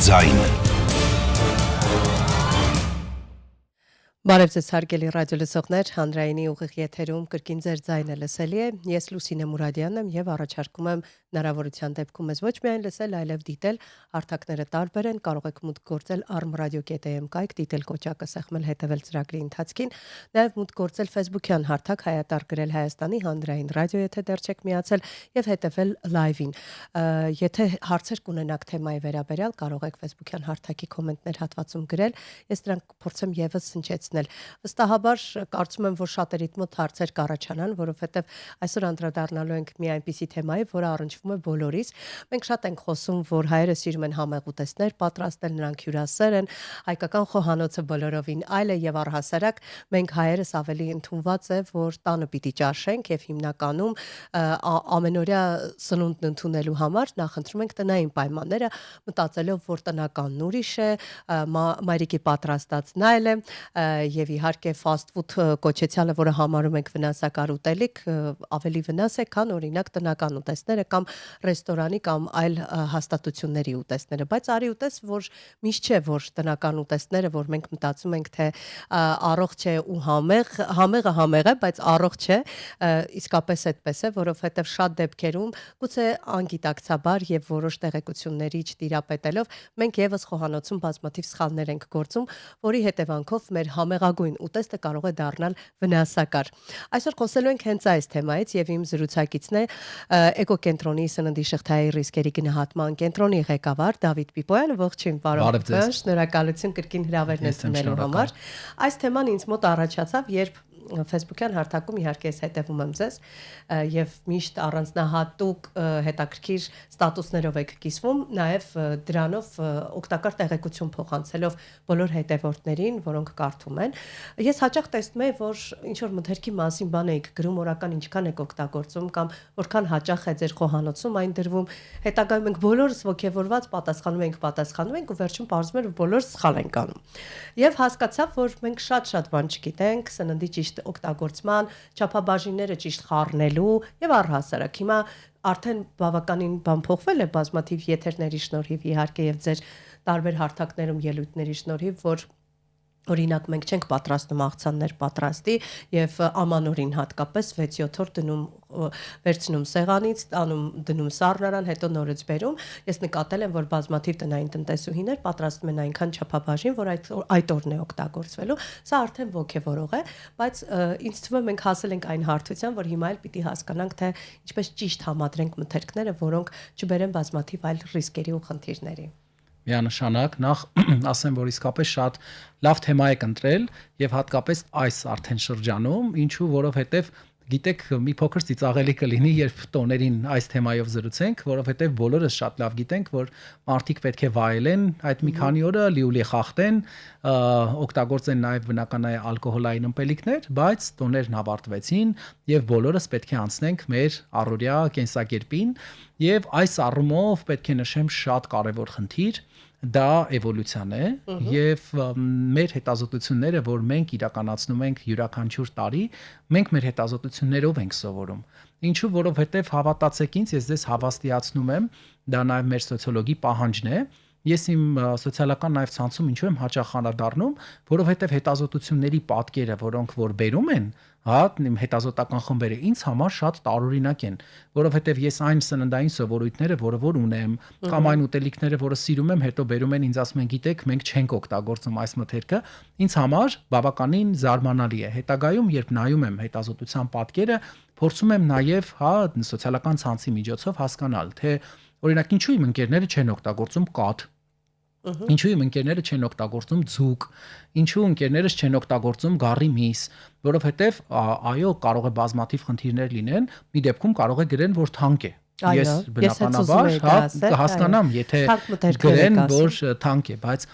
ձայն։ Բարև ձեզ հարգելի ռադիոլսողներ, հանրայինի ուղիղ եթերում կրկին ձեր ձայնը լսելի է։ Ես Լուսինե Մուրադյանն եմ եւ առաջարկում եմ հնարավորության դեպքում ես ոչ միայն լսել, այլև դիտել հարթակները տարբեր են, կարող եք մուտք գործել armradio.am կայք, դիտել կոճակը, սեղմել, հետևել ծրագրի ընթացքին, նաեւ մուտք գործել Facebook-յան հարթակ հայատար գրել Հայաստանի հանրային ռադիո, եթե դեռ չեք միացել, եւ հետևել live-ին։ Եթե հարցեր կունենաք թեմայի վերաբերյալ, կարող եք Facebook-յան հարթակի կոմենտներ հատվածում գրել, ես դրանք փորձեմ եւս հնչեցնել։ Վստահաբար կարծում եմ, որ շատերիդ մոտ հարցեր կառաջանան, որովհետև այսօր անդրադառնալու ենք մի այնպիսի թեմայի, որը առնչվում է բոլորիս։ Մենք շատ ենք խոսում, որ հայերը սիրում են համեղ ուտեստներ պատրաստել, նրանք հյուրասեր են, հայկական խոհանոցը բոլորովին այլ է եւ առհասարակ մենք հայերս ավելի ընդունված է, որ տանը պիտի ճաշենք եւ հիմնականում ամենօրյա սնունդն ընդունելու համար նախընտրում ենք տնային պայմանները, մտածելով, որ տնականն ուրիշ է, մայրիկի պատրաստածն այլ է եւ իհարկե fast food կոչեցյալը, որը համարում ենք վնասակար ուտելիք, ավելի վնաս է, քան օրինակ տնական ուտեստները կամ ռեստորանի կամ այլ հաստատությունների ուտեստները, բայց արի ուտես, որ միշտ չէ, որ տնական ուտեստները, որ մենք մտածում ենք, թե առողջ է ու համեղը համեղ է, բայց առողջ չէ, իսկապես այդպես է, որովհետև շատ դեպքերում գուցե անգիտակցաբար եւ որոշ տեղեկությունների չտիրապետելով մենք եւս խոհանոցում բազմաթիվ սխալներ ենք գործում, որի հետևանքով մեր համեղագույն ուտեստը կարող է դառնալ վնասակար։ Այսօր խոսելու ենք հենց այս թեմայից եւ իմ զրուցակիցն է Էկոկենտրոնի սննդի շղթայի ռիսկերի գնահատման կենտրոնի ղեկավար Դավիթ Պիպոյանը, ողջույն, պարոն, շնորհակալություն կրկին հրավերն ընդունելու համար։ Այս թեման ինձ մոտ առաջացավ, երբ Facebook-յան հարթակում իհարկե ես հետևում եմ ձեզ եւ միշտ առանձնահատուկ հետաքրքիր ստատուսներով եք կիսվում, նաեւ դրանով օգտակար տեղեկություն փոխանցելով բոլոր հետևորդներին, որոնք կարդում են։ Ես հաճախ տեսնում եմ, որ ինչ որ մթերքի մասին բան եք գրում, օրական ինչքան եք օգտագործում կամ որքան հաճախ է ձեր խոհանոցում այն դրվում, հետագայում ենք բոլորս ողջևորված պատասխանում ենք ու վերջում պարզվում է, որ բոլորս սխալ ենք անում։ Եվ հասկացա, որ մենք շատ բան չգիտենք սննդի ճիշտ օգտագործման, չափաբաժինները ճիշտ խառնելու եւ առհասարակ հիմա արդեն բավականին բան փոխվել է բազմաթիվ եթերների շնորհիվ իհարկե եւ ձեր տարբեր հարթակներում ելույթների շնորհիվ, որ օրինակ մենք չենք պատրաստում աղցաններ պատրաստի եւ ամանորին հատկապես 6-7 օր վերցնում սեղանից, դնում սառնարան, հետո նորից բերում։ Ես նկատել եմ, որ բազմաթիվ տնային տնտեսուհիներ պատրաստում են այնքան չափաբաժին, որ այդ օրն է օգտագործվելու։ Սա արդեն ոգևորող է, բայց ինձ թվում է մենք հասել ենք այն հարթության, որ հիմա էլ պիտի հասկանանք, թե ինչպես ճիշտ համադրենք մթերքները, որոնք չբերեն բազմաթիվ այլ ռիսկերի ու խնդիրների։ Միանշանակ նախ ասեմ, որ իսկապես շատ լավ թեմա եք ընտրել եւ հատկապես այս արդեն շրջանում, ինչու որովհետեւ գիտեք մի փոքր ծիծաղելի կլինի, երբ տոներին այս թեմայով զրուցենք, որովհետեւ բոլորս շատ լավ գիտենք, որ մարդիկ պետք է վայելեն այդ մի քանի օրը, լիուլի խախտեն, օգտագործեն նաեւ բնական ալկոհոլային ըմպելիքներ, բայց տոներն ավարտվեցին եւ բոլորս պետք է անցնենք մեր առօրյա կենսակերպին եւ այս առումով պետք է նշեմ շատ կարեւոր խնդիր դա էվոլյուցիան է եւ մեր հետազոտությունները, որ մենք իրականացնում ենք յուրաքանչյուր տարի, մենք մեր հետազոտություններով ենք սովորում։ Ինչու, որովհետեւ հավատացեք ինձ, ես ձեզ հավաստիացնում եմ, դա նաեւ մեր սոցիոլոգի պահանջն է։ Ես իմ սոցիալական նաև ցանցում ինչու եմ հաճախ անդրադառնում, որովհետև հետազոտությունների պատկերը, որոնք որ բերում են, իմ հետազոտական խմբերը ինձ համար շատ տարօրինակ են, որովհետև ես այն սննդային սովորույթները, որ ունեմ, կամ այն ուտելիքները, որը սիրում եմ, հետո բերում են ինձ ասում են, գիտեք, մենք չենք օգտագործում այս մթերքը, ինձ համար բավականին զարմանալի է։ Հետագայում, երբ նայում եմ հետազոտության պատկերը, փորձում եմ նաև սոցիալական ցանցի միջոցով հասկանալ, թե օրինակ ինչու իմ ընկերները չեն օգտագործում կաթ, ինչու իմ ընկերները չեն օգտագործում ձուկ, ինչու ընկերներս չեն օգտագործում գառի միս, որովհետև այո, կարող է բազմաթիվ խնդիրներ լինեն, մի դեպքում կարող է գրեն, որ թանկ է։ Ես բնականաբար հասկանամ, եթե գրեն, որ թանկ է, բայց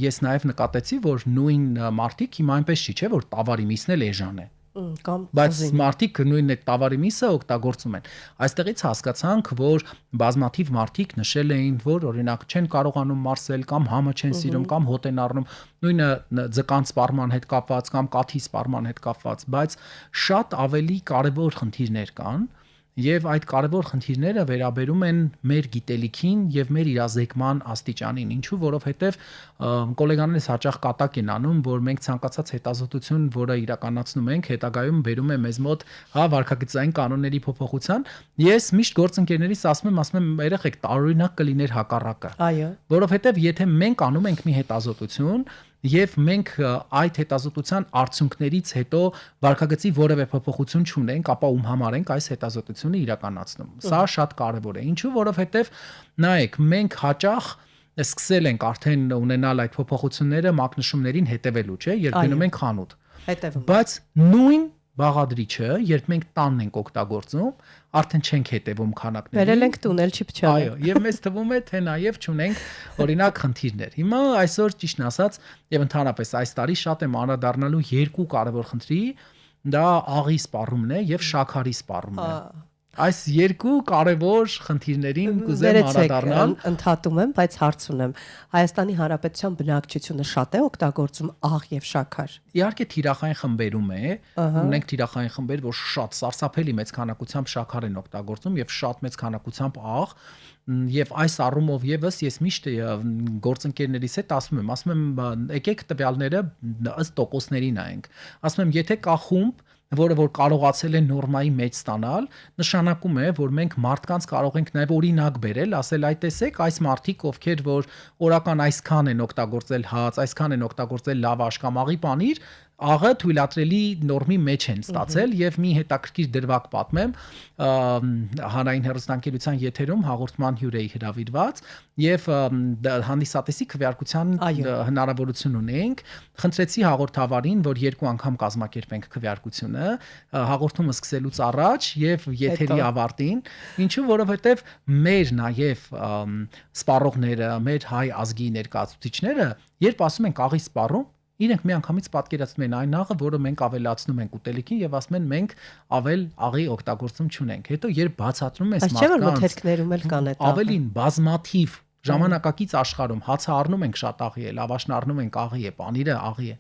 ես նաև նկատեցի, որ նույն մարդիկ հիմա այնպես չի, չէ, որ տավարի միսն էլ էժան է։ Բայց մարդիկ նույն այդ տավարի միսը օգտագործում են։ Այստեղից հասկացանք, որ բազմաթիվ մարդիկ նշել էին, որ օրինակ չեն կարողանում մարսել կամ համը չեն սիրում կամ հոտ են առնում, նույնը ձկան սպառման հետ կապված կամ կաթի սպառման հետ կապված, բայց շատ ավելի կարևոր խնդիրներ կան, Եվ այդ կարևոր խնդիրները վերաբերում են մեր գիտելիքին եւ մեր իրազեկման աստիճանին, ինչու որովհետեւ գոլեգաներս հաճախ կատակ են անում, որ մենք ցանկացած հետազոտություն, որը իրականացնում ենք, հետագայում բերում է մեզ մոտ վարքագծային կանոնների փոփոխության։ Ես միշտ գործընկերներիս ասում եմ, երեխեք, տարօրինակ կլիներ հակառակը։ Այո։ Որովհետեւ եթե մենք անում ենք մի հետազոտություն, եւ մենք այդ հետազոտության արդյունքներից հետո վարքագծի որևէ փոփոխություն չունենք, ապա ում համար ենք այս հետազոտությունը իրականացնում։ Սա շատ կարեւոր է։ Ինչու, որովհետեւ նայեք, մենք հաճախ սկսել ենք արդեն ունենալ այդ փոփոխությունները մակնշումներին հետևելու, չէ, երբ գնում ենք խանութ։ Հետևում։ Բայց նույն բաղադրիչը, երբ մենք տանն ենք օգտագործում, արդեն չենք հետևում քանակներին։ Վերել ենք տունել չի փչանը։ Այո, եւ մեզ թվում է, թե նաեւ չունենք օրինակ խնդիրներ։ Հիմա այսօր ճիշտն ասած եւ ընդհանրապես այս տարի շատ եմ անդրադառնալու երկու կարևոր խնդրի, դա աղի սպառումն է եւ շաքարի սպառումն է։ Այս երկու կարևոր խնդիրներին կուզեմ անդրադառնալ։ Ընդհատում եմ, բայց հարց ունեմ։ Հայաստանի Հանրապետության բնակչությունը շատ է օգտագործում աղ եւ շաքար։ Իհարկե թիրախային խմբերում է, ունենք թիրախային խմբեր, որ շատ սարսափելի մեծ քանակությամբ շաքար են օգտագործում եւ շատ մեծ քանակությամբ աղ, եւ այս առումով եւս ես միշտ գործընկերներիս հետ ասում եմ, եկեք տվյալները ըստ տոկոսների նայենք։ Ասում եմ, եթե կա խումբ, որը որ կարողացել է նորմայի մեջ ստանալ, նշանակում է, որ մենք մարդկանց կարող ենք նաև օրինակ բերել, ասել այ տեսեք, այս մարդիկ, ովքեր որ օրական այսքան են օգտագործել հաց, այսքան են օգտագործել լավաշ կամ աղի պանիր, աղը թույլատրելի նորմի մեջ են ստացել եւ մի հետաքրքիր դրվագ պատմեմ հանրային հեռուստաընկերության եթերում հաղորդման հյուր էի հրավիրված եւ հանդիսատեսի քվեարկության հնարավորություն ունենք, խնդրեցի հաղորդավարին, որ երկու անգամ կազմակերպենք քվեարկությունը հաղորդումը սկսելուց առաջ եւ եթերի ավարտին, ինչու որովհետեւ մեր նաեւ սպառողները, մեր հայ ազգի ներկայացուցիչները, երբ ասում են աղի սպառում, իրենք միանգամից պատկերացնում են այն աղը, որը մենք ավելացնում ենք ուտելիքին եւ ասում են մենք ավել աղի օգտագործում չունենք։ Հետո երբ բացատրում ես մարդկանց, ավելին բազմաթիվ ժամանակակից աշխարհում հացը առնում ենք շատ աղի է, լավաշն առնում ենք աղի է, պանիրը աղի է։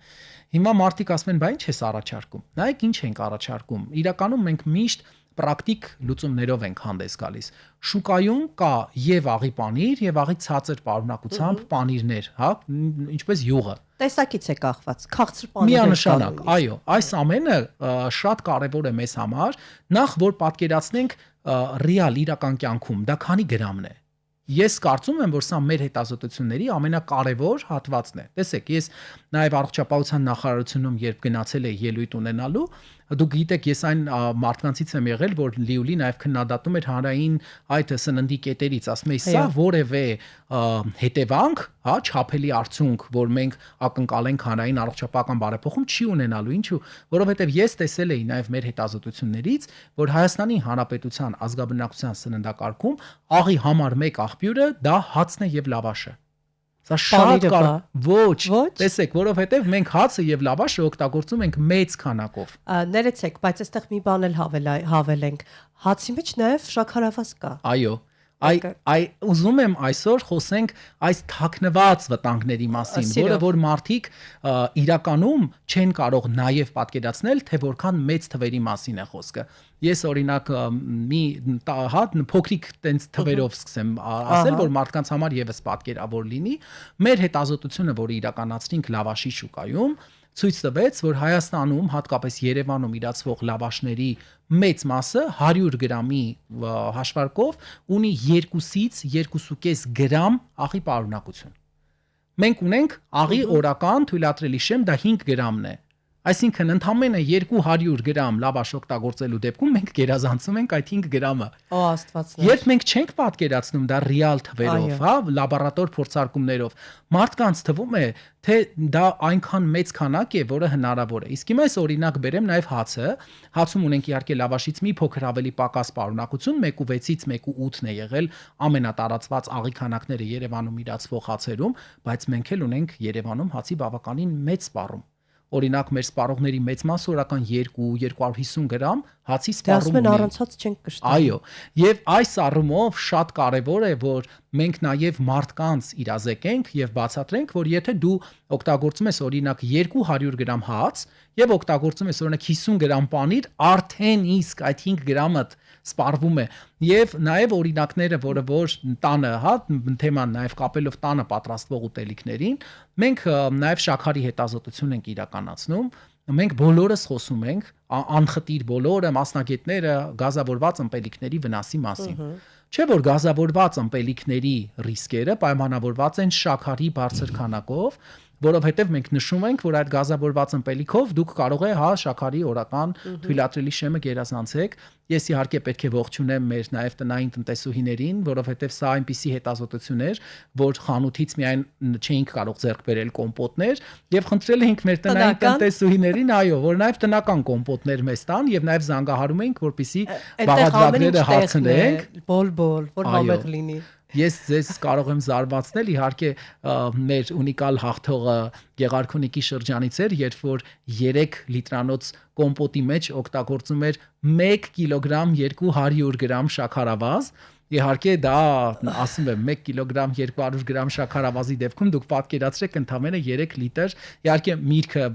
Հիմա մարդիկ ասում են, բա ինչ ես առաջարկում։ Նայեք ինչ ենք առաջարկում։ Իրականում մենք միշտ պրակտիկ լուծումներով ենք հանդես գալիս։ Շուկայում կա եւ աղի պանիր, եւ աղի ցածր պարունակությամբ պանիրներ, հա, ինչպես յուղը։ Տեսակից է կախված, քաղցր պանիրներ։ Միանշանակ, այո, այս ամենը շատ կարեւոր է մեզ համար, նախ որ պատկերացնենք ռեալ իրական կյանքում դա քանի գրամն է։ Ես կարծում եմ, որ սա մեր հետազոտությունների ամենակարևոր հատվածն է։ Տեսեք, ես նաև առողջապահության նախարարությունում երբ գնացել էի ելույթ ունենալու, դուք գիտեք, ես այն մարդկանցից եմ եղել, որ լիուլի նաև քննադատում էր հանրային այդ սննդի կետերից, ասում էի, սա որևէ հետևանք, հա, չափելի արդյունք, որ մենք ակնկալենք հանրային առողջապահական բարեփոխում չի ունենալու, ինչու, որովհետև ես տեսել էի նաև մեր հետազոտություններից, որ Հայաստանի Հանրապետության ազգաբնակության սննդակարգում աղի համար 1 աղբյուրը դա հացն է եւ լավաշը։ Սա շատ ոչ, տեսեք, որովհետև մենք հացը եւ լավաշը օգտագործում ենք մեծ քանակով։ Ներեցեք, բայց այստեղ մի բան էլ հավելենք։ Հացի մեջ նաեւ շաքարավազ կա։ Այո։ Ուզում եմ այսօր խոսենք այս թաքնված վտանգների մասին, որը որ մարդիկ իրականում չեն կարող նաև պատկերացնել, թե որքան մեծ թվերի մասին է խոսքը։ Ես օրինակ մի փոքրիկ տենց թվերով սկսեմ ասել, որ մարդկանց համար եւս պատկերավոր լինի։ Մեր հետազոտությունը, որը իրականացրինք լավաշի շուկայում, ցույց տվեց, որ Հայաստանում, հատկապես Երևանում իրացվող լավաշների մեծ մասը 100 գրամի հաշվարկով ունի 2-ից 2.5 գրամ աղի պարունակություն։ Մենք ունենք աղի օրական թույլատրելի շեմ, դա 5 գրամն է։ Այսինքն ընդամենը 200 գրամ լավաշ օգտագործելու դեպքում մենք գերազանցում ենք այդ 5 գրամը։ Օ Աստվածներ։ Երբ մենք չենք պատկերացնում դա ռեալ թվերով, հա, լաբորատոր փորձարկումներով, մարդկանց թվում է, թե դա այնքան մեծ քանակ է, որը հնարավոր է։ Իսկ հիմա այս օրինակ բերեմ նաև հացը։ Հացում ունենք իհարկե լավաշից մի փոքր ավելի պակաս պարունակություն, 1.6-ից 1.8-ն է եղել ամենատարածված աղի քանակները Երևանում իրացվող հացերում, բայց մենք էլ ունենք Երևանում հացի բավականին մեծ սպառում։ Օրինակ մեր սպառողների մեծ մասը օրական 2-250 գրամ հացի սպառում ունի։ Դասմեն առանցած չենք կշտում։ Այո, եւ այս առումով շատ կարեւոր է, որ մենք նաեւ մարդկանց իրազեկենք եւ բացատրենք, որ եթե դու օգտագործում ես օրինակ 200 գրամ հաց եւ օգտագործում ես օրինակ 50 գրամ պանիր, արդեն իսկ այդ 5 գրամը սպառվում է եւ նաեւ օրինակները, որը որ տանը, հա, թեման նաեւ կապելով տանը պատրաստվող ուտելիքներին, մենք նաեւ շաքարի հետազոտություն ենք իրականացնում։ Մենք բոլորս խոսում ենք, անխտիր բոլորը մասնագետները գազավորված ըմպելիքների վնասի մասին։ Չէ՞ որ գազավորված ըմպելիքների ռիսկերը պայմանավորված են շաքարի բարձր քանակով, որովհետև մենք նշում ենք, որ այդ գազավորված ըմպելիքով դուք կարող է հա շաքարի օրական թույլատրելի շեմը գերազանցեք։ Ես իհարկե պետք է ողջունեմ մեր նաև տնային տնտեսուհիներին, որովհետև սա այնպիսի հետազոտություն էր, որ խանութից միայն չէինք կարող ձեռք բերել կոմպոտներ, եւ խնդրել էինք մեր տնային տնտեսուհիներին, այո, որ նաև տնական կոմպոտներ մեզ տան եւ նաև զանգահարում էինք, որպիսի բաղադրակները հարցնենք, որ համեղ լինի։ Ես ձեզ կարող եմ զարմացնել, իհարկե մեր ունիկալ հաղթողը Գեղարքունիքի շրջանից էր, երբ որ 3 լիտրանոց կոմպոտի մեջ օգտագործում էր 1 կիլոգրամ 200 գրամ շաքարավազ։ Իհարկե դա ասում եմ 1 կիլոգրամ 200 գրամ շաքարավազի դեպքում դուք պատկերացրեք ընդամենը 3 լիտր։ Իհարկե միրգը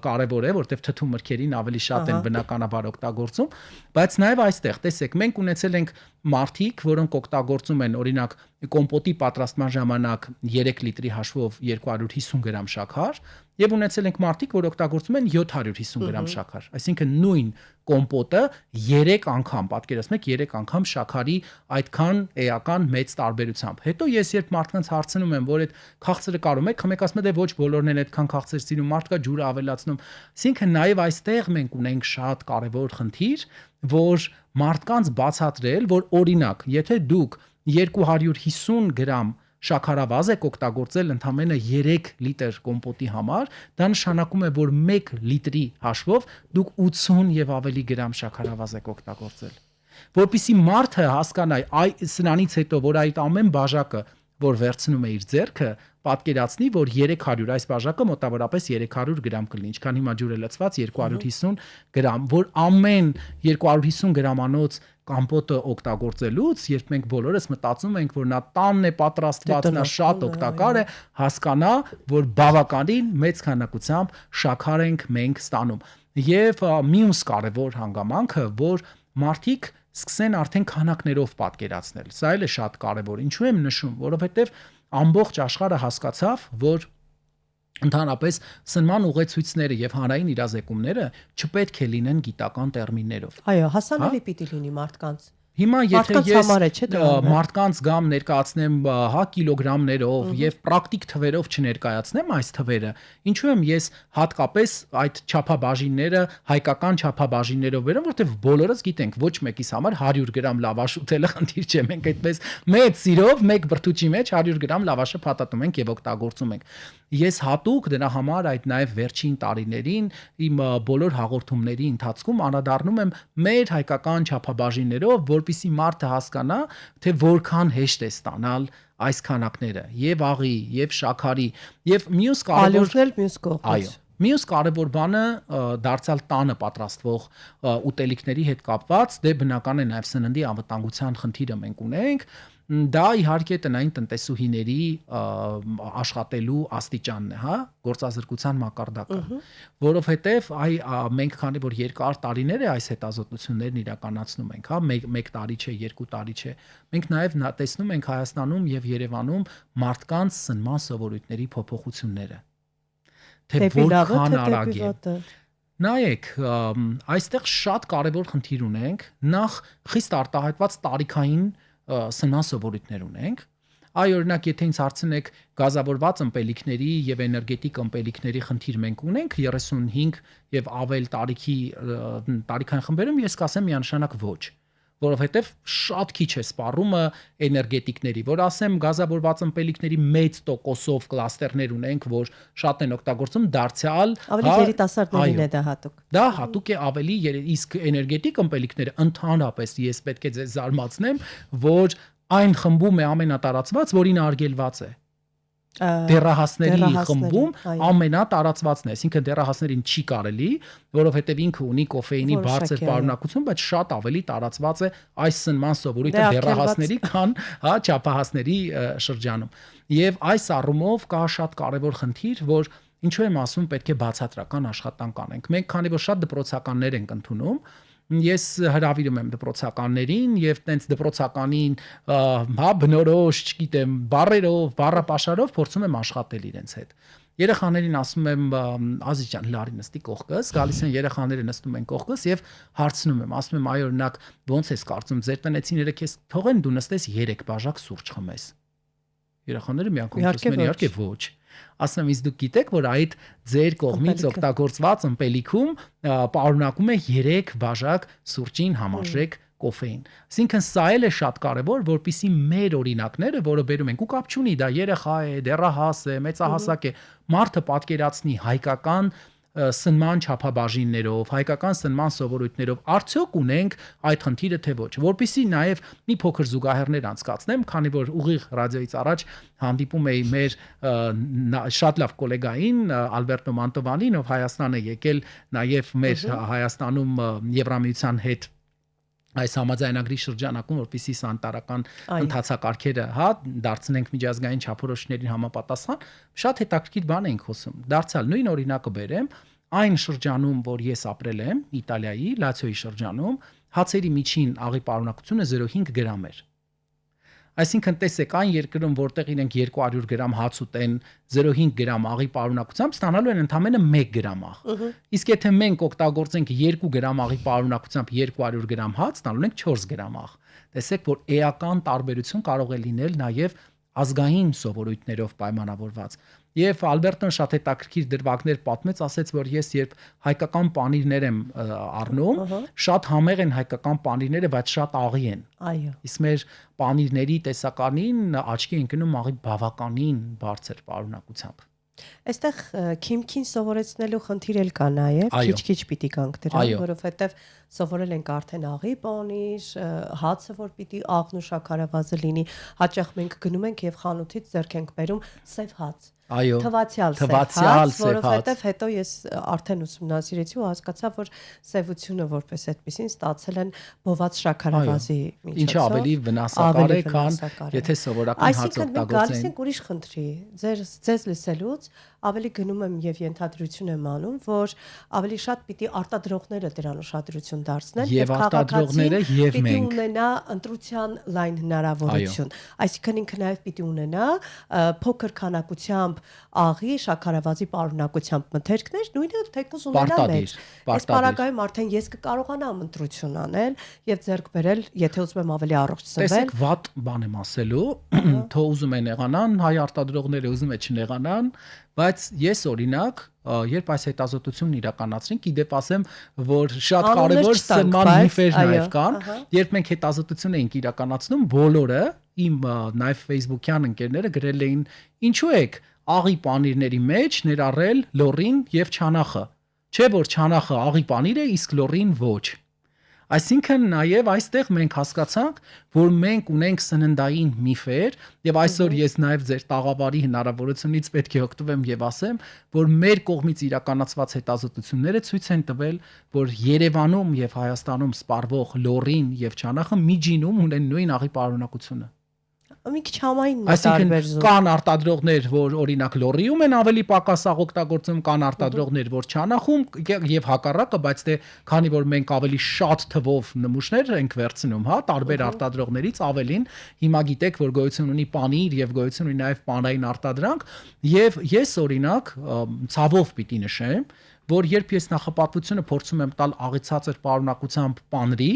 կարևոր է, որտեղ թթու մրգերին ավելի շատ են բնականաբար օգտագործում, բայց նաև այստեղ տեսեք, մենք ունեցել ենք մարդիկ, որոնք օգտագործում են օրինակ կոմպոտի պատրաստման ժամանակ 3 լիտրի հաշվով 250 գրամ շաքար եւ ունեցել ենք մարդիկ, որ օգտագործում են 750 գրամ շաքար, այսինքն նույն կոմպոտը 3 անգամ, պատկերացնեք 3 անգամ շաքարի այդքան էական մեծ տարբերությամբ։ Հետո ես երբ մարդկանց հարցնում եմ, որ այդ քաղցրը կարում եք, խմեք, ասում են դե ոչ բոլորն են այդքան քաղցր սիրում, մարդկա ջուրը ավելացնում։ Այսինքն նաեւ այստեղ մենք ունենք շատ կարեւոր խնդիր, որ մարդկանց բացատրել, որ օրինակ, եթե դուք 250 գրամ շաքարավազ եք օգտագործել ընդամենը 3 լիտր կոմպոտի համար, դա նշանակում է, որ 1 լիտրի հաշվով դուք 80 եւ ավելի գրամ շաքարավազ եք օգտագործել։ Որպեսզի մարդը հասկանա սրանից հետո, որ այդ ամեն բաժակը, որ վերցնում է իր ձեռքը, պատկերացնի, որ 300 այս բաժակը մոտավորապես 300 գրամ կլինի, ինչքան հիմա ջուրը լցված 250 գրամ, որ ամեն 250 գրամանոց կամպոտը օգտագործելուց, երբ մենք բոլորս մտածում ենք, որ նա տանն է պատրաստված, նա շատ օգտակար է, հասկանա, որ բավականին մեծ քանակությամբ շաքար ենք մենք ստանում։ Եվ մյուս կարևոր հանգամանքը, որ մարդիկ սկսեն արդեն քանակներով պատկերացնել։ Սա էլ է շատ կարևոր։ Ինչու եմ նշում, որովհետև ամբողջ աշխարհը հասկացավ, որ ընդհանրապես սնման ուղեցույցները եւ հանրային իրազեկումները չպետք է լինեն գիտական տերմիններով։ Այո, հասանելի պիտի լինի մարդկանց։ Հիմա եթե ես համարը մարդկանց գամ ներկայացնեմ հա կիլոգրամներով եւ պրակտիկ թվերով չներկայացնեմ այս թվերը, ինչու եմ ես հատկապես այդ չափաբաժինները հայկական չափաբաժիններով վերեմ, որտեղ բոլորս գիտենք ոչ մեկիս համար 100 գրամ լավաշ ուտելը խնդիր չէ, մենք այդպես մեծ սիրով մեկ բրդուճի մեջ 100 գրամ լավաշը փաթաթում ենք եւ օգտագործում ենք։ Ես հատուկ դրա համար այդ նաև վերջին տարիներին իմ բոլոր հաղորդումների ընթացքում անդրադառնում եմ մեր հայկական չափաբաժիններով, որպեսզի մարդը հասկանա, թե որքան հեշտ է ստանալ այս քանակները եւ աղի, եւ շաքարի, եւ մյուս կարևոր մյուս կողմից։ Այո, մյուս կարևոր բանը դարձյալ տանը պատրաստվող ուտելիքների հետ կապված, դե բնական է նաև սննդի անվտանգության խնդիրը մենք ունենք։ Դա իհարկե տնային տնտեսուհիների աշխատելու աստիճանն է, հա, գործազրկության մակարդակը, որովհետև մենք քանի որ երկար տարիներ է այս հետազոտություններն իրականացնում ենք, հա, 1 տարի չէ, 2 տարի չէ, մենք նաև տեսնում ենք Հայաստանում եւ Երևանում մարդկանց սնման սովորույթների փոփոխությունները, թե որքան արագ է։ Նայեք, այստեղ շատ կարևոր խնդիր ունենք, նախ խիստ արտահայտված տարիքային սնման սովորույթներ ունենք։ Այ օրինակ, եթե ինձ հարցնեք գազավորված ըմպելիքների եւ էներգետիկ ըմպելիքների խնդիր մենք ունենք 35 եւ ավել տարիքային խմբերում, ես կասեմ միանշանակ ոչ, որովհետեւ շատ քիչ է սպառումը էներգետիկների, որ ասեմ գազավորված ըմպելիքների մեծ տոկոսով կլաստերներ ունենք, որ շատ են օգտագործում, դարձյալ ավելի երիտասարդներին է դա հատուկ։ Դա հատուկ է ավելի, իսկ էներգետիկ ըմպելիքները ընդհանրապես ես պետք է ձեզ զարմացնեմ, որ այն խմբում է ամենատարածված, որին արգելված է։ Դեռահասների խմբում ամենատարածվածն է, այսինքն դեռահասներին չի կարելի, որովհետև ինքը ունի կոֆեինի բարձր պարունակություն, բայց շատ ավելի տարածված է այս սնման սովորույթը դեռահասների, քան հա չափահասների շրջանում։ Եվ այս առումով կա շատ կարևոր խնդիր, որ ինչու եմ ասում պետք է բացատրական աշխատանք անենք։ Մենք քանի որ շատ դպրոցականներ ենք ընդունում, ես հրավիրում եմ դպրոցականներին եւ տենց դպրոցականին հա բնորոշ, չգիտեմ, բառերով, բառապաշարով փորձում եմ աշխատել իրենց հետ։ Երեխաներին ասում եմ Ազիզ ջան, լարի նստի կողքս, գալիս են երեխաները նստում են կողքս եւ հարցնում եմ, ասում եմ այ օրինակ ո՞նց ես կարծում ձեր տնեցիները քեզ թողեն դու նստես 3 բաժակ սուրճ խմես։ Երեխաները մի անգամ ասում են իհարկե ոչ։ Ասում եմ, իսկ դուք գիտեք, որ այդ ձեր կողմից օգտագործված ըմպելիքում պարունակում է 3 բաժակ սուրճին համարժեք կոֆեին։ Այսինքն սա էլ է շատ կարևոր, որպեսզի մեր օրինակները, որը բերում ենք ու կապ չունի, դա երեխա է, դեռահաս է, մեծահասակ է, մարդը պատկերացնի հայկական սնման չափաբաժիններով, հայկական սնման սովորույթներով արդյոք ունենք այդ խնդիրը թե ոչ, որpիսի նաև մի փոքր զուգահեռներ անցկացնեմ, քանի որ ուղիղ ռադիոից առաջ հանդիպում էի մեր շատ լավ գոլեգային Ալբերտո Մանտովանին, ով Հայաստան է եկել նաև մեր Հայաստանում Եվրամիության հետ այս համաձայնագրի շրջանակում, որպեսզի սանիտարական ընթացակարգերը դարձնենք միջազգային չափորոշիչներին համապատասխան, շատ հետաքրքիր բան ենք խոսում։ Դարձյալ նույն օրինակը բերեմ, այն շրջանում, որ ես ապրել եմ, Իտալիայի Լացիոյի շրջանում, հացերի միջին աղի պարունակությունը 0.5 գրամ էր։ Այսինքն տեսեք, այն երկրում, որտեղ իրենք 200 գրամ հաց ուտեն 0.5 գրամ աղի պարունակությամբ, ստանալու են ընդամենը 1 գրամ աղ։ Իսկ եթե մենք օգտագործենք 2 գրամ աղի պարունակությամբ 200 գրամ հաց, ստանալու ենք 4 գրամ աղ։ Տեսեք, որ էական տարբերություն կարող է լինել նաև ազգային սովորույթներով պայմանավորված։ Եվ Ալբերտոն շատ հետաքրքիր դրվագներ պատմեց, ասեց, որ ես երբ հայկական պանիրներ եմ առնում, շատ համեղ են հայկական պանիրները, բայց շատ աղի են։ Այո։ Իսկ մեր պանիրների տեսականին աչքի ընկնում աղի բավականին բարձր պարունակությամբ։ Այստեղ քիմքին սովորեցնելու խնդիր էլ կա նաև, քիչ-քիչ պիտի գանք դրան, որովհետև սովորել ենք արդեն աղի պանիր, հացը որ պիտի աղն ու շաքարավազը լինի, հաճախ մենք գնում ենք եւ խանութից ձեռք ենք բերում սև հաց։ Այո, թվացյալ սև հաց, որովհետև հետո ես արդեն ուսումնասիրեցի ու հասկացա, որ սևությունը որպես այդպեսին ստացել են բոված շաքարավազի միջոցով։ Ինչը ավելի վնասակար է, քան եթե սովորական հաց օգտագործեն։ Այսինքն մենք գալիս ենք ուրիշ խնդրի։ Ձեզ լսելուց ավելի գնում եմ եւ ենթադրություն եմ անում, որ ավելի շատ պիտի արտադրողները դրան ուշադրություն դարձնեն եւ արտադրողները եւ մենք պիտի ունենա ընտրության լայն հնարավորություն։ Այսինքն ինքը նաեւ պիտի ունենա փոքր քանակությամբ աղի, շաքարավազի պարունակությամբ մթերքներ, նույնը թեկուզ ունենա մեծ։ Այս պարագայում արդեն ես կկարողանամ ընտրություն անել եւ ձեռք բերել, եթե ուզում եմ ավելի առողջ սնվել։ Տեսեք, վատ բան եմ ասելու, թող ուզում են եղանան, հայ արտադրողները ուզում են չեղանան, բայց ես օրինակ, երբ այս հետազոտությունն իրականացրինք, իդեպ ասեմ, որ շատ կարևոր սնման միֆեր նաև կան, երբ մենք հետազոտություն էինք իրականացնում, բոլորը իմ նաև Facebook-յան ընկերները գրել էին, ինչու եք աղի պանիրների մեջ ներառել լոռին եւ չանախը։ Չէ՞ որ չանախը աղի պանիր է, իսկ լոռին ոչ։ Այսինքն նաև այստեղ մենք հասկացանք, որ մենք ունենք սննդային միֆեր եւ այսօր ես նաև ձեր տաղավարի հնարավորությունից պետք է օգտվեմ եւ ասեմ, որ մեր կողմից իրականացված հետազոտությունները ցույց են տվել, որ Երևանում եւ Հայաստանում սպառվող լոռին եւ չանախը միջինում ունեն նույն աղի պարունակությունը։ Մի քիչ համայնն է տարբերվում։ Կան արտադրողներ, որ օրինակ լոռիում են ավելի պակաս աղ օգտագործում, կան արտադրողներ, որ չանախում եւ հակառակը, բայց դե քանի որ մենք ավելի շատ թվով նմուշներ ենք վերցնում, հա, տարբեր արտադրողներից ավելին, հիմա գիտեք, որ գոյություն ունի պանիր եւ գոյություն ունի նաեւ պանրային արտադրանք, եւ ես օրինակ ցավով պիտի նշեմ, որ երբ ես նախապատվությունը փորձում եմ տալ աղիցածր պարունակությամբ պանրի,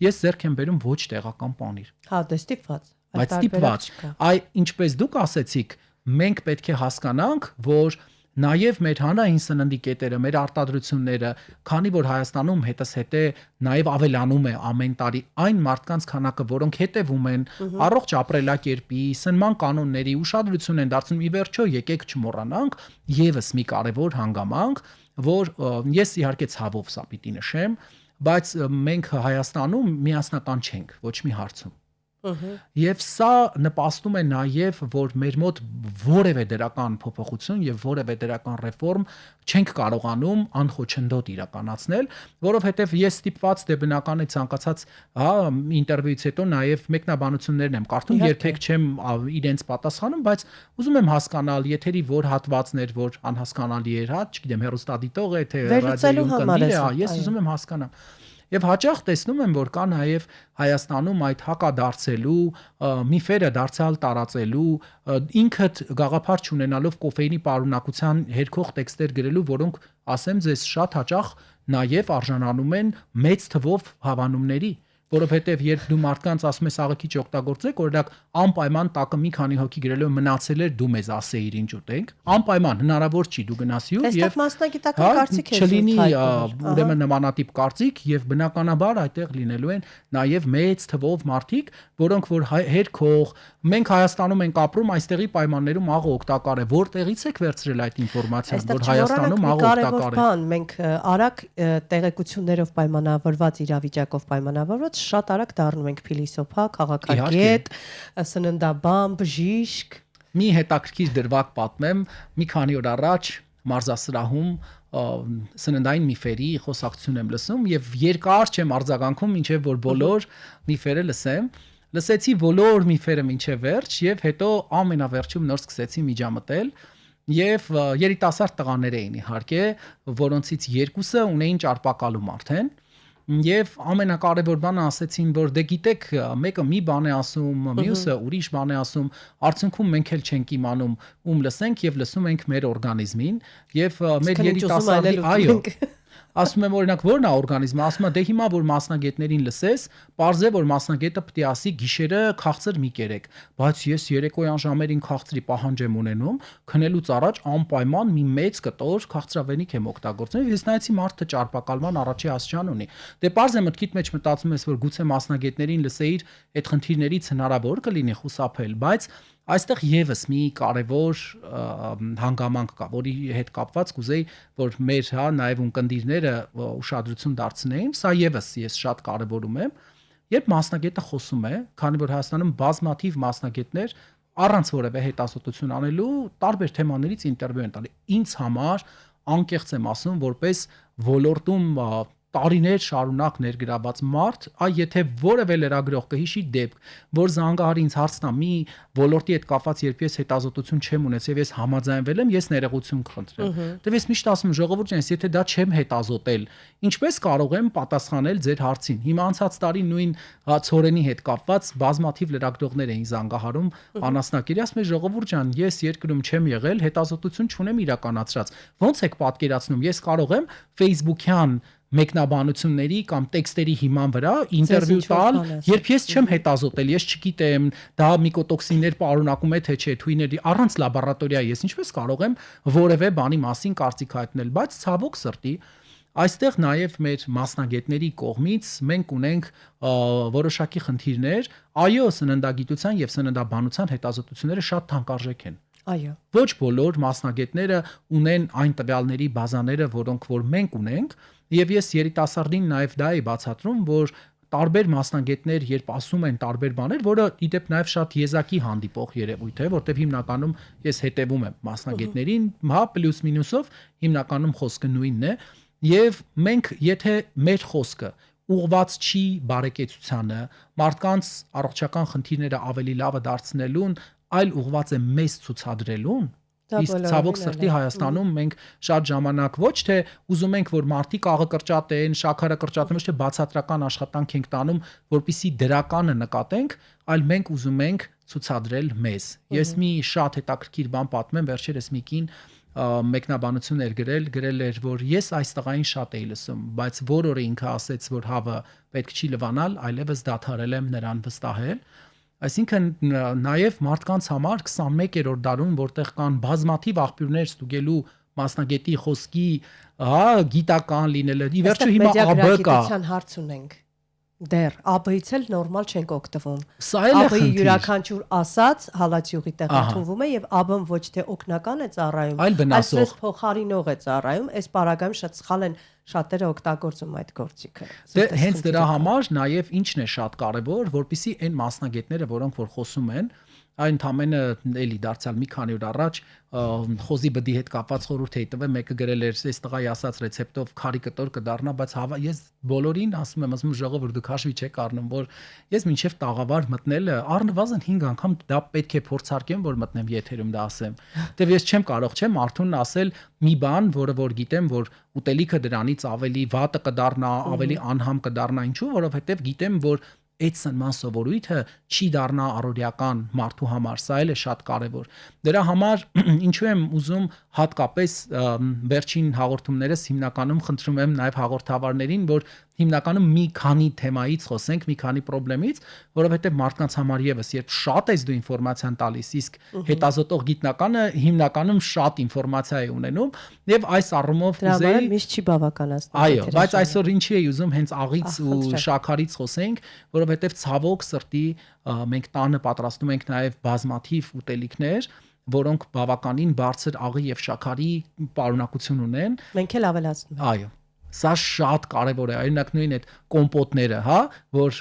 ես ձեռք եմ բերում ոչ տեղական պանիր։ Հա, դե ստիպված։ Բայց ստիպված, այ ինչպես դուք ասեցիք, մենք պետք է հասկանանք, որ նաև մեր հանրային սննդի կետերը, մեր արտադրությունները, քանի որ Հայաստանում հետզհետե նաև ավելանում է ամեն տարի այն մարդկանց քանակը, որոնք հետևում են առողջ ապրելակերպի, սնման կանոնների, ուշադրություն են դարձնում, ի վերջո եկեք չմոռանանք եւս մի կարևոր հանգամանք, որ ես իհարկե ցավով սա պիտի նշեմ, բայց մենք Հայաստանում միասնական չենք ոչ մի հարցում։ Եվ սա նպաստում է նաև, որ մեր մոտ որևէ դրական փոփոխություն եւ որևէ դրական ռեֆորմ չենք կարողանում անխոչնդոտ իրականացնել, որովհետեւ ես ստիպված դե բնական է ցանկացած, հա, ինտերվյուից հետո նաև մեկնաբանություններն եմ կարդում, երբեք չեմ իրենց պատասխանում, բայց ուզում եմ հասկանալ, եթերի որ հատվածներ, որ անհասկանալի էր, հա, չգիտեմ, հեռուստադիտող է, թե ռադիոյում կնդիր է, ես ուզում եմ հասկանալ։ Եվ հաճախ տեսնում եմ, որ կա նաև Հայաստանում այդ հակադարձելու, միֆերը դարձյալ տարածելու, ինքդ գաղափար չունենալով կոֆեինի պարունակության հերքող տեքստեր գրելու, որոնք ասեմ ձեզ շատ հաճախ նաև արժանանում են մեծ թվով հավանումների, որովհետև երբ դու մարդկանց ասում ես աղիքի չօգտագործեք, օրինակ անպայման տակը մի քանի հոգի գրելով մնացել էր դու մեզ ասեիր ինչ ուտենք, անպայման հնարավոր չի դու գնացի ու եւ մասնագիտական կարծիք է չլինի ուրեմն նմանատիպ կարծիք եւ բնականաբար այդտեղ լինելու են նաեւ մեծ թվով մարդիկ, որոնք որ հերքող, մենք Հայաստանում ենք ապրում, այստեղի պայմաններում աղը օգտակար է, որտեղից եք վերցրել այդ ինֆորմացիան, որ Հայաստանում աղը օգտակար է։ Մենք արագ տեղեկություններով պայմանավորված իրավիճակով պայմանավորված շատ արագ դառնում ենք փիլիսոփա, քաղաքագետ, սննդաբան, բժիշկ։ Մի հետաքրքիր դրվագ պատմեմ, մի քանի օր առաջ մարզասրահում սննդային միֆերի խոսակցություն եմ լսում եւ երկար չեմ արձագանքում, ինչեւ որ բոլոր միֆերը լսեմ։ Լսեցի բոլոր միֆերը մինչև վերջ եւ հետո ամենավերջում նոր սկսեցի միջամտել եւ երիտասարդ տղաներ էին իհարկե, որոնցից երկուսը ունեին ճարպակալում արդեն եւ ամենակարևոր բանը ասեցին, որ դե գիտեք, մեկը մի բան է ասում, մյուսը ուրիշ բան է ասում, արդյունքում մենք էլ չենք իմանում ում լսենք եւ լսում ենք մեր օրգանիզմին եւ մեր երիտասարդի այո ասում եմ օրինակ ո՞րն է օրգանիզմը, ասում է դե հիմա որ մասնագետներին լսես, պարզ է որ մասնագետը պետք է ասի գիշերը քաղցր մի կերեք, բայց ես երեկոյան ժամերին քաղցրի պահանջ եմ ունենում, քնելուց առաջ անպայման մի մեծ կտոր քաղցրավենիք եմ օգտագործում։ Ես նայեցի մարդը ճարպակալման առաջի աստիճան ունի։ Դե պարզ է մտքիդ մեջ մտածում ես որ գուցե մասնագետներին լսեիր, այդ խնդիրներից հնարավոր կլինի խուսափել, բայց այստեղ եւս մի կարևոր հանգամանք կա, որի հետ կապված կուզեի, որ մեր նաև ունկնդիրները ուշադրություն դարձնեին, սա եւս ես շատ կարևորում եմ, երբ մասնագետը խոսում է, քանի որ Հայաստանում բազմաթիվ մասնագետներ առանց որևէ հետազոտություն անելու տարբեր թեմաներից ինտերվյու են տալի։ Ինձ համար անկեղծ եմ ասում, որպես ոլորտում տարիներ շարունակ ներգրաված մարդ, եթե որևէ լրագրող կհիշի դեպք, որ զանգահարի ինձ հարց տա մի ոլորտի հետ կապված, երբ ես հետազոտություն չեմ ունեցել, ես համաձայնվել եմ, ես ներողություն կխնդրեմ։ Դե ես միշտ ասում եմ, ժողովուրդ ջան, եթե դա չեմ հետազոտել, ինչպես կարող եմ պատասխանել ձեր հարցին։ Հիմա անցած տարի նույն ցորենի հետ կապված բազմաթիվ լրագրողներ էին զանգահարում անասնակերի, ասում եմ, ժողովուրդ ջան, ես երկրում չեմ եղել, հետազոտություն չունեմ իրականացրած։ Ոնց եք պատկերացնում, ես կարող եմ Facebook-յան մեկնաբանությունների կամ տեքստերի հիման վրա ինտերվյու տալ, երբ ես չեմ հետազոտել, ես չգիտեմ, դա միկոտոքսիններ պարունակում է թե չէ, թույների առանց լաբորատորիայի ես ինչպես կարող եմ որևէ բանի մասին կարծիք հայտնել, բայց ցավոք սրտի այստեղ նաև մեր մասնագետների կողմից մենք ունենք որոշակի խնդիրներ, այո, սննդագիտության եւ սննդաբանության հետազոտությունները շատ թանկարժեք են։ Այո։ Ոչ բոլոր մասնագետները ունեն այն տվյալների բազաները, որոնք որ մենք ունենք, եւ ես երիտասարդին նաև դա էի բացատրում, որ տարբեր մասնագետներ երբ ասում են տարբեր բաներ, որը իդեպ նաև շատ եզակի հանդիպող երևույթ է, որտեղ հիմնականում ես հետևում եմ մասնագետներին, հա պլյուս մինուսով հիմնականում խոսքը նույնն է, եւ մենք եթե մեր խոսքը ուղված չի բարեկեցությանը, մարդկանց առողջական խնդիրները ավելի լավը դարձնելուն, այլ ուղված է մեզ ցուցադրելուն, իսկ ցավոք սրտի Հայաստանում մենք շատ ժամանակ ոչ թե ուզում ենք որ մարդիկ աղը կրճատեն, շաքարը կրճատեն, ոչ թե բացատրական աշխատանք ենք տանում, որպիսի դրականը նկատենք, այլ մենք ուզում ենք ցուցադրել մեզ։ Ես մի շատ հետաքրքիր բան պատմեմ, վերջերս մի կին մեկնաբանություն էր գրել էր, որ ես այս տղային շատ էի լսում, բայց որ օրը ինքը ասեց, որ հավը պետք չի լվանալ, այլևս դադարել եմ նրան վստահել։ Այսինքն նաև մարդկանց համար 21-րդ դարում, որտեղ կան բազմաթիվ աղբյուրներ ստուգելու մասնագետի խոսքի, գիտական լինելը, ի վերջո հիմա ԱԲ կա։ Հարց ունենք։ Դեռ ԱԲ-ից էլ նորմալ չենք օգտվում։ ԱԲ-ի յուրաքանչյուր ասած հալածյուղի տեղ ընդունվում է եւ ԱԲ-ն ոչ թե օգնական է ծառայում, այլ վնասող փոխարինող է ծառայում։ Այս պարագայում շատ սխալ են շատերը օգտագործում այդ գործիքը։ Դե հենց դրա համար նաև ինչն է շատ կարևոր, որպեսզի այն մասնագետները, որոնք որ խոսում են, այն ընդամենը էլի դարձյալ մի քանի օր առաջ խոզի բդի հետ կապված խորհուրդ էի տվել, մեկը գրել էր, այս տղայի ասած ռեցեպտով քարի կտոր կդառնա, բայց ես բոլորին ասում եմ ժողովուրդ դուք հաշվի չեք առնում, որ ես մինչև տաղավար մտնելը առնվազն 5 անգամ դա պետք է փորձարկեմ, որ մտնեմ եթերում դա ասեմ։ Դե ես չեմ կարող, չեմ Արթունն ասել մի բան, որը որ գիտեմ, որ ուտելիքը դրանից ավելի վատը կդառնա, ավելի անհամ կդառնա, ինչու, որովհետև գիտեմ, որ այդ սնման սովորույթը չի դառնա առօրյական մարդու համար, սա էլ է շատ կարևոր։ Դրա համար ինչու եմ ուզում հատկապես վերջին հաղորդումներս հիմնականում խնդրում եմ նաև հաղորդավարներին, որ հիմնականում մի քանի թեմայից խոսենք, մի քանի խնդրից, որովհետև մարդկանց համար եւս երբ շատ ես դու ինֆորմացիան տալիս, իսկ հետազոտող գիտնականը հիմնականում շատ ինֆորմացիա է ունենում, եւ այս առումով կուզեի միշտ չի բավականացնում։ Այո, բայց այսօր ինչի էի ուզում հենց աղից ու շաքարից խոսենք, որովհետև ցավոք սրտի մենք տանը պատրաստում ենք նաև բազմաթիվ ուտելիքներ, որոնք բավականին բարձր աղի եւ շաքարի պարունակություն ունեն։ Մենք էլ ավելացնում ենք։ Այո, սա շատ կարևոր է, օրինակ նույն այդ կոմպոտները, որ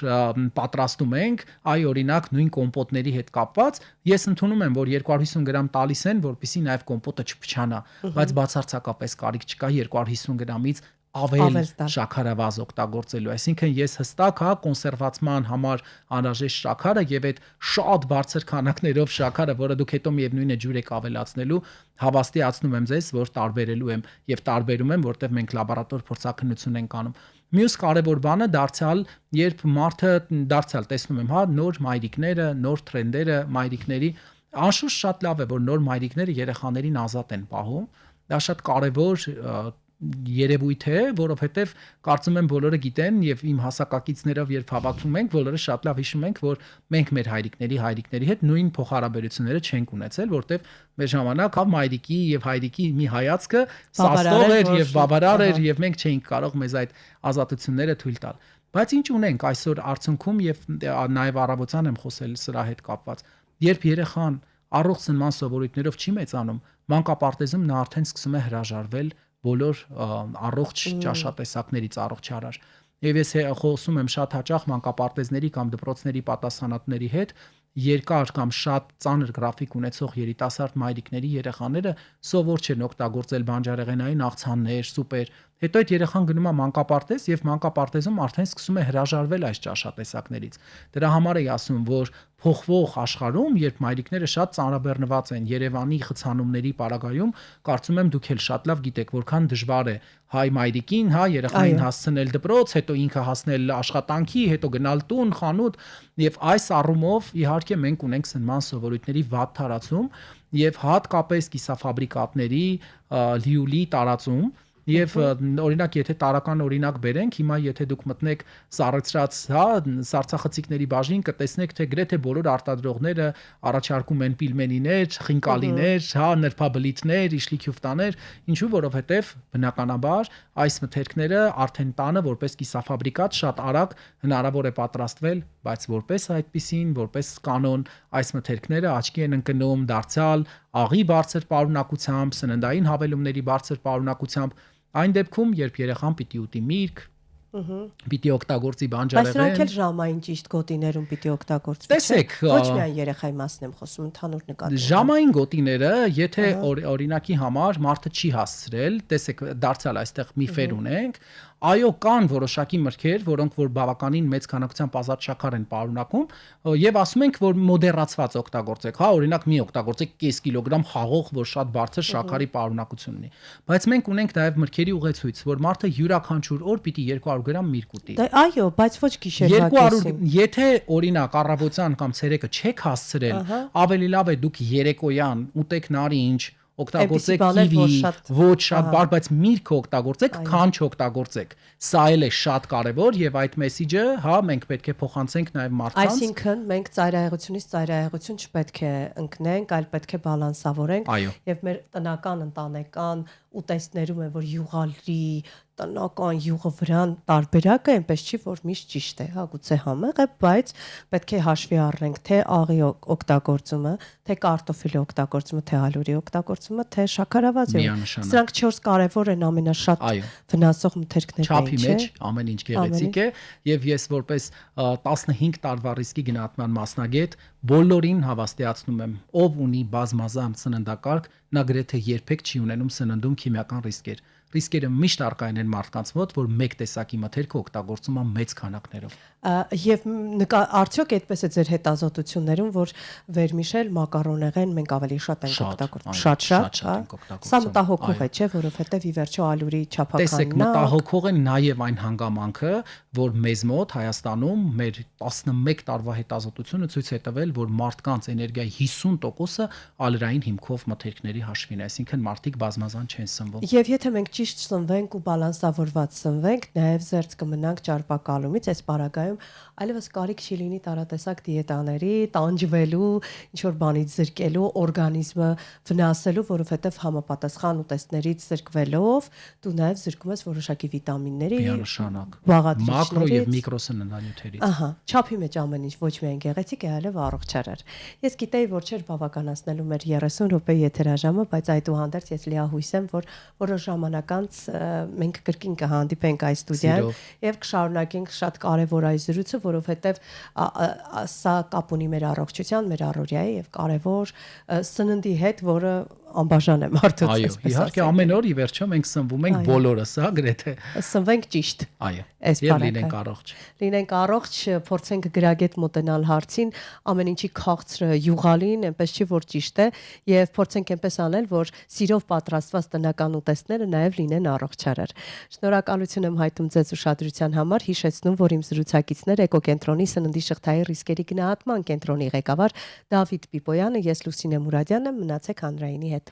պատրաստում ենք, օրինակ նույն կոմպոտների հետ կապված, ես ընդունում եմ, որ 250 գրամ տալիս են, որպեսզի նաև կոմպոտը չփչանա, բայց բացարձակապես կարիք չկա 250 գրամից ավել շաքարավազ օգտագործելու, այսինքն ես հստակ կոնսերվացման համար անհրաժեշտ շաքարը եւ այդ շատ բարձր քանակներով շաքարը, որը դուք հետո միևնույն է ջուր եք ավելացնելու, հավաստիացնում եմ ձեզ, որ տարբերելու եմ եւ տարբերում եմ, որտեղ մենք լաբորատոր փորձաքննություն ենք անում։ Մյուս կարևոր բանը դարձյալ, երբ մարդը դարձյալ տեսնում եմ, նոր մայրիկները, նոր տրենդերը մայրիկների, անշուշտ շատ լավ է, որ նոր մայրիկները երեխաներին ազատ են պահում, դա շատ կարևոր երևույթ է, որովհետև կարծում եմ բոլորը գիտեն եւ իմ հասակակիցներով երբ հավաքվում ենք, բոլորը շատ լավ հիշում ենք, որ մենք մեր հայրիկների հետ նույն փոխհարաբերությունները չենք ունեցել, որտեղ մեր ժամանակ մայրիկի եւ հայրիկի մի հայացքը սաստող էր եւ բավարար էր եւ մենք չէինք կարող մեզ այդ ազատությունները թույլ տալ։ Բայց ինչ ունենք այսօր արդյունքում եւ նաեւ առավոտյան եմ խոսել սրա հետ կապված, երբ երեխան առողջ սնման սովորույթներով չի մեծանում, մանկապարտեզում նա արդեն սկսում է հրաժարվել բոլոր առողջ ճաշատեսակներից առողջարար։ Եվ ես խոսում եմ շատ հաճախ մանկապարտեզների կամ դպրոցների պատասխանատուների հետ, երկար կամ շատ ծանր գրաֆիկ ունեցող երիտասարդ մայրիկների երեխաները սովոր չեն օգտագործել բանջարեղենային աղցաններ, սուպեր։ Հետո այդ երեխան գնում է մանկապարտեզ եւ մանկապարտեզում արդեն սկսում է հրաժարվել այս ճաշատեսակներից։ Դրա համար էի ասում, որ փոխվող աշխարհում, երբ մայրիկները շատ ծանրաբեռնված են Երևանի խցանումների պարագայում, կարծում եմ դուք էլ շատ լավ գիտեք, որքան դժվար է հայ մայրիկին, երեխային հասցնել դպրոց, հետո ինքը հասնել աշխատանքի, հետո գնալ տուն, խանութ, եւ այս առումով իհարկե մենք ունենք սնման սովորույթների վատ տարածում եւ հատկապես կիսաֆաբրիկատների լիուլի տարածում։ Եվ օրինակ եթե տարական օրինակ բերենք, հիմա եթե դուք մտնեք սառեցրած, սառցախցիկների բաժին, կտեսնեք, թե գրեթե բոլոր արտադրողները առաջարկում են պիլմենիներ, խինկալիներ, նրբաբլիթներ, իշլիքյուֆտաներ, ինչու, որովհետև բնականաբար այս մթերքները արդեն տանը որպես կիսաֆաբրիկատ շատ արագ հնարավոր է պատրաստվել, բայց որպես այդպիսին, որպես կանոն այս մթերքները աչքի են ընկնում դարձյալ աղի բարձր պարունակությամբ, սննդային հավելումների բարձր պարունակությամբ, այն դեպքում, երբ երեխան պիտի ուտի միրգ, պիտի օգտագործի բանջարեղեն։ Բայց նրանք էլ ժամային ճիշտ գոտիներում պիտի օգտագործվի։ Տեսեք, ոչ միայն երեխայի մասն եմ խոսում, ընդհանուր նկատմամբ։ Ժամային գոտիները, եթե օրինակի համար մարդը չի հասցրել, տեսեք, դարձյալ այստեղ միֆեր ունենք, այո, կան որոշակի մրգեր, որոնք որ բավականին մեծ քանակությամբ ազատ շաքար են պարունակում, եւ ասում ենք, որ մոդերացված օգտագործեք, օրինակ մի օգտագործեք կես կիլոգրամ խաղող, որ շատ բարձր շաքարի պարունակություն ունի։ Բայց մենք ունենք նաեւ մրգերի ուղեցույց, որ մարդը յուրաքանչյուր օր պիտի 200 գրամ միրգ ուտի։ Այո, բայց ոչ գիշերվա կեսին։ Եթե օրինակ առավոտյան կամ ցերեկը չեք հասցրել, ավելի լավ է դուք երեկոյան ուտեք նարինջ, օգտագործեք կիվի, ոչ շատ բար, բայց միրգ օգտագործեք, քանչ օգտագործեք։ Սա էլ է շատ կարևոր եւ այդ մեսիջը, մենք պետք է փոխանցենք նաեւ մարդկանց։ Այսինքն մենք ծայրահեղությունից ծայրահեղություն չպետք է ընկնենք, այլ պետք է բալանսավորենք եւ մեր տնական ընտանեկան ուտեստներում է որ յուղալի, տնական յուղը վրան տարբերակը այնպես չի, որ միշտ ճիշտ է, հա, գուցե համեղ է, բայց պետք է հաշվի առնենք թե աղի օգտագործումը, թե կարտոֆիլի օգտագործումը, թե ալյուրի օգտագործումը, թե շաքարավազի։ Միանշանակ։ Սրանք 4 կարևոր են ամենաշատ Այո։ վնասող մթերքներն Չափի են, մեջ չէ։ ամեն ինչ գեղեցիկ է եւ ես որպես 15 տարվա ռիսկի գնահատման մասնագետ բոլորին հավաստիացնում եմ, ով ունի բազմազան սննդակարգ, նա գրեթե երբեք չի ունենում սննդում քիմիական ռիսկեր։ Ռիսկերը միշտ առկայեն են մարդկանց մոտ, որ մեկ տեսակի մթերքը օգտագործում է մեծ քանակներով։ Եվ արդյոք այդպես է ձեր հետազոտություններում, որ վերմիշել, մակարոնեղեն մենք ավելի շատ ենք օգտագործում, շատ, հա։ Սա մտահոգող է, չէ, որովհետև ի վերջո ալյուրի Տեսեք, չափականն է։ մտահոգող է նաև այն հանգամանքը, որ մեզ մոտ Հայաստանում մեր 11 տարվա հետազոտությունը ցույց է տվել, որ մարդկանց էներգիայի 50%-ը ալերային հիմքով մթերքների հաշվին է, այսինքն մարդիկ բազմազան չեն սնվում։ Եվ եթե մենք ճիշտ սնվենք ու բալանսավորված սնվենք, նաև զերծ կմնանք ճարպակալումից, այս պարագայում այլևս կարիք չի լինի տարատեսակ դիետաների, տանջվելու, ինչ որ բանից զրկելու, օրգանիզմը վնասելու, որովհետև համապատասխան ուտեստներից զրկվելով դու նաև զրկում ես որոշակի վիտամինների, Միանշանակ։ Մակրո բաղադրիչներից եւ միկրո սննդանյութերից։ Ահա, չափի մեջ ամեն ինչ ոչ միայն գեղեցիկ է, այլև առողջարար։ Ես գիտեի, որ չէր բավականացնելու մեր 30 րոպե եթերաժամը, բայց այդուհանդերձ ես լիահույս եմ, որ որոշ ժամանակ անց մենք կրկին կհանդիպենք այս ստուդիայում եւ կշարունակենք շատ կարեւոր այս զրույցը, որովհետեւ սա կապ ունի մեր առողջության, մեր առօրյայի եւ կարեւոր սննդի հետ, որը անբաժան է մարդուց։ Այո, իհարկե ամեն օր ի վերջո մենք սնվում ենք բոլորս, հա, գրեթե։ Սնվենք ճիշտ։ Այո։ Այս Եվ բանը լինենք առողջ։ Լինենք առողջ, փորձենք գրագետ մոտենալ հարցին, ամեն ինչի քաղցրը յուղալին, այնպես չի որ ճիշտ է, եւ փորձենք այնպես անել, որ սիրով պատրաստված տնական ուտեստները նաեւ լինեն առողջարար։ Շնորհակալություն եմ հայտնում ձեզ ուշադրության համար, հիշեցնում, որ իմ զրուցակիցներ Էկոկենտրոնի սննդի շղթայի ռիսկերի գնահատման կենտրոնի ղեկավար Դավիթ Պիպոյանը, ես Լուսինե Մուրադյանը, մնացեք հանրայինի հետ։